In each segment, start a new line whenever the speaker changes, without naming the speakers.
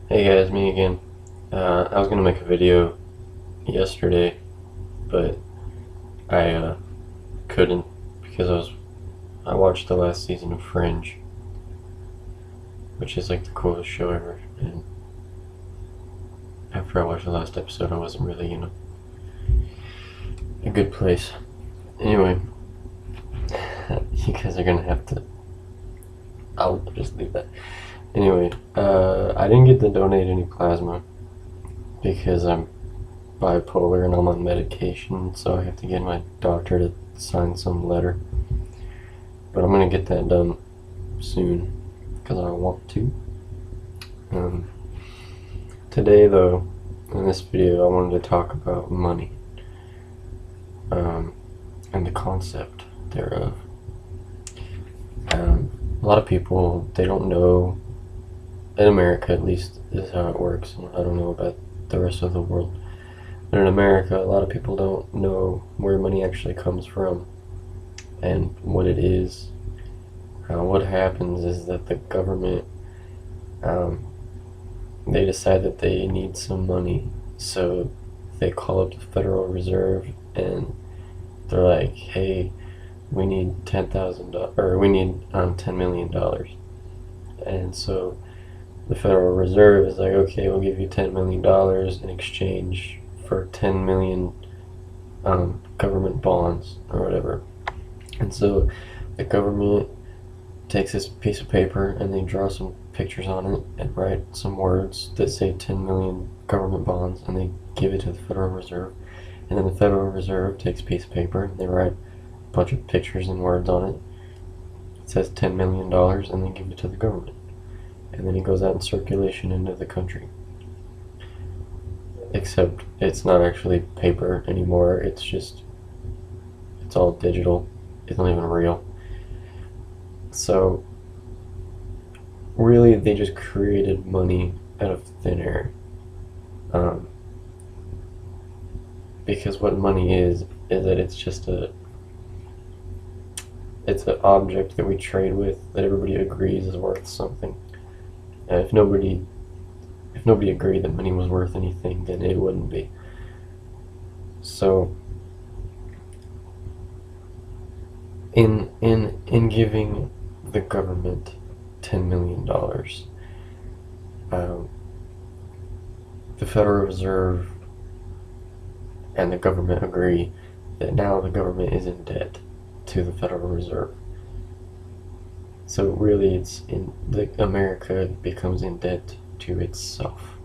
Hey guys, me again. I was gonna make a video yesterday, but I couldn't because I watched the last season of Fringe, which is like the coolest show ever. And after I watched the last episode, I wasn't really a good place. Anyway, you guys are gonna have to. I'll just leave that. Anyway, I didn't get to donate any plasma because I'm bipolar and I'm on medication, so I have to get my doctor to sign some letter. But I'm gonna get that done soon because I want to. Today, though, in this video, I wanted to talk about money and the concept thereof. A lot of people, they don't know, in America at least, is how it works. I don't know about the rest of the world. But in America, a lot of people don't know where money actually comes from and what it is. What happens is that the government, they decide that they need some money, so they call up the Federal Reserve and they're like, hey, we need $10,000, or we need $10 million. And so the Federal Reserve is like, okay, we'll give you $10 million in exchange for 10 million government bonds or whatever. And so the government takes this piece of paper and they draw some pictures on it and write some words that say 10 million government bonds, and they give it to the Federal Reserve. And then the Federal Reserve takes a piece of paper and they write a bunch of pictures and words on it. It says $10 million, and they give it to the government. And then it goes out in circulation into the country. Except it's not actually paper anymore, it's all digital. It's not even real. So really, they just created money out of thin air. Because what money is that it's an object that we trade with that everybody agrees is worth something. And if nobody agreed that money was worth anything, then it wouldn't be. So in giving the government $10 million, the Federal Reserve and the government agree that now the government is in debt to the Federal Reserve. So really, America becomes in debt to itself,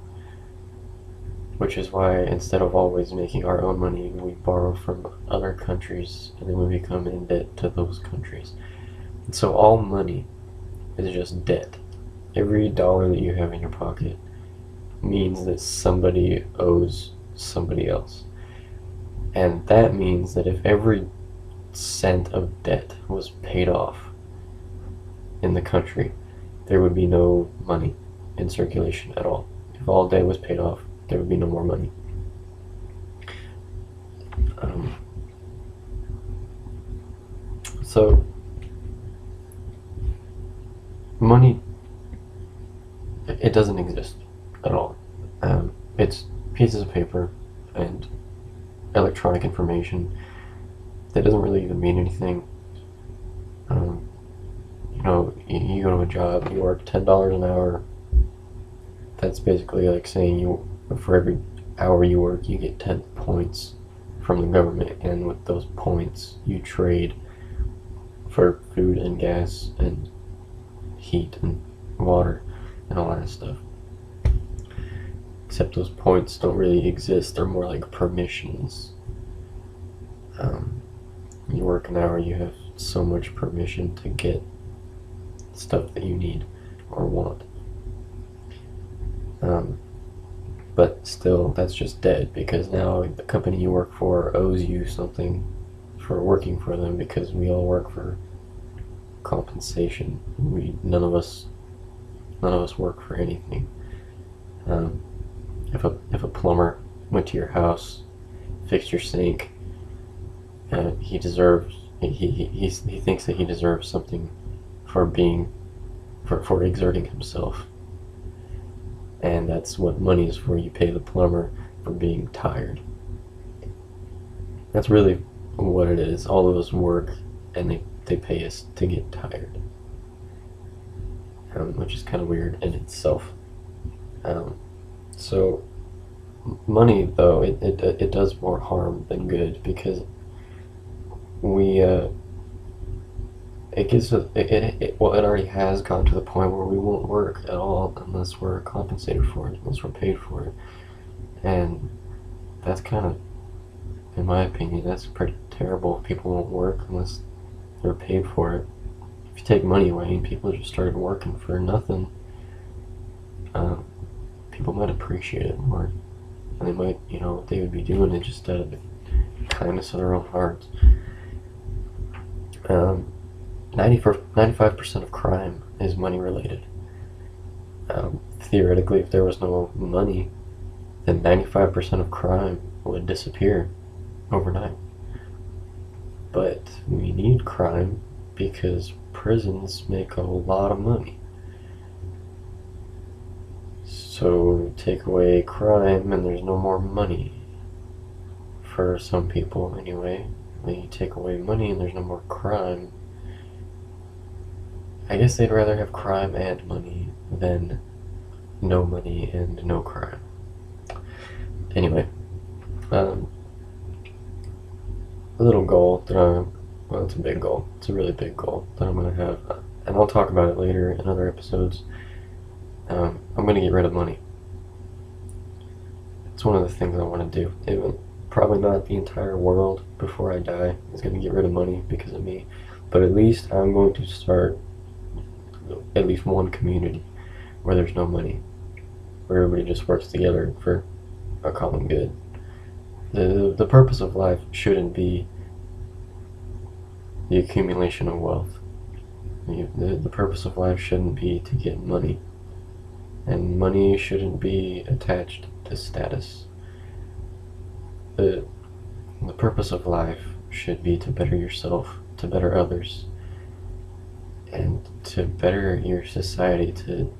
which is why instead of always making our own money, we borrow from other countries, and then we become in debt to those countries. And so all money is just debt. Every dollar that you have in your pocket means that somebody owes somebody else. And that means that if every cent of debt was paid off in the country, there would be no money in circulation at all. If all debt was paid off, there would be no more money. So money, it doesn't exist at all. It's pieces of paper and electronic information that doesn't really even mean anything. You go to a job, you work $10 an hour. That's basically like saying for every hour you work, you get 10 points from the government, and with those points, you trade for food and gas and heat and water and all that stuff. Except those points don't really exist, they're more like permissions. You work an hour, you have so much permission to get stuff that you need or want. But still, that's just dead, because now the company you work for owes you something for working for them, because we all work for compensation. None of us work for anything. If a plumber went to your house, fixed your sink, he thinks that he deserves something for exerting himself. And that's what money is for. You pay the plumber for being tired. That's really what it is. All of us work and they pay us to get tired, which is kind of weird in itself. So money, though, it does more harm than good, because we it gets well, it already has gone to the point where we won't work at all unless we're compensated for it, unless we're paid for it. And that's kind of, in my opinion, that's pretty terrible. People won't work unless they're paid for it. If you take money away and people just started working for nothing, people might appreciate it more, and they might, they would be doing it just out of the kindness of their own hearts. 95% of crime is money related. Theoretically, if there was no money, then 95% of crime would disappear overnight. But we need crime because prisons make a lot of money. So take away crime and there's no more money. For some people, anyway. When you take away money and there's no more crime, I guess they'd rather have crime and money than no money and no crime. Anyway, a little goal that well, it's a big goal. It's a really big goal that I'm going to have, and I'll talk about it later in other episodes. I'm going to get rid of money. It's one of the things I want to do. Probably not the entire world before I die is going to get rid of money because of me, but at least I'm going to start at least one community where there's no money, where everybody just works together for a common good. The purpose of life shouldn't be the accumulation of wealth. The purpose of life shouldn't be to get money, and money shouldn't be attached to status. The purpose of life should be to better yourself, to better others, and to better your society, to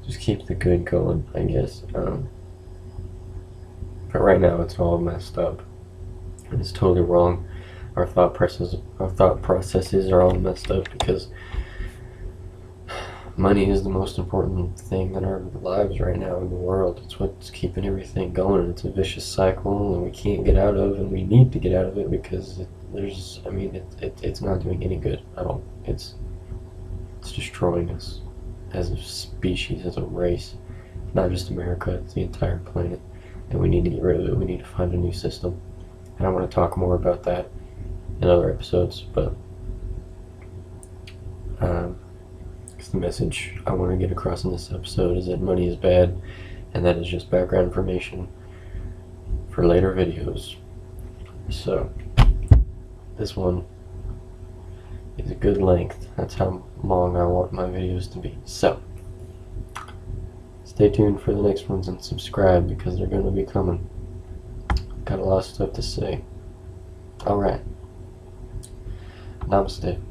just keep the good going, I guess. But right now it's all messed up. It's totally wrong. Our thought processes are all messed up because money is the most important thing in our lives right now in the world. It's what's keeping everything going. It's a vicious cycle and we can't get out of, and we need to get out of it because it's not doing any good at all. It's destroying us as a species, as a race. Not just America, it's the entire planet. And we need to get rid of it. We need to find a new system. And I want to talk more about that in other episodes, but the message I want to get across in this episode is that money is bad, and that is just background information for later videos. So this one is a good length. That's how long I want my videos to be. So stay tuned for the next ones and subscribe because they're going to be coming. Got a lot of stuff to say. Alright. Namaste.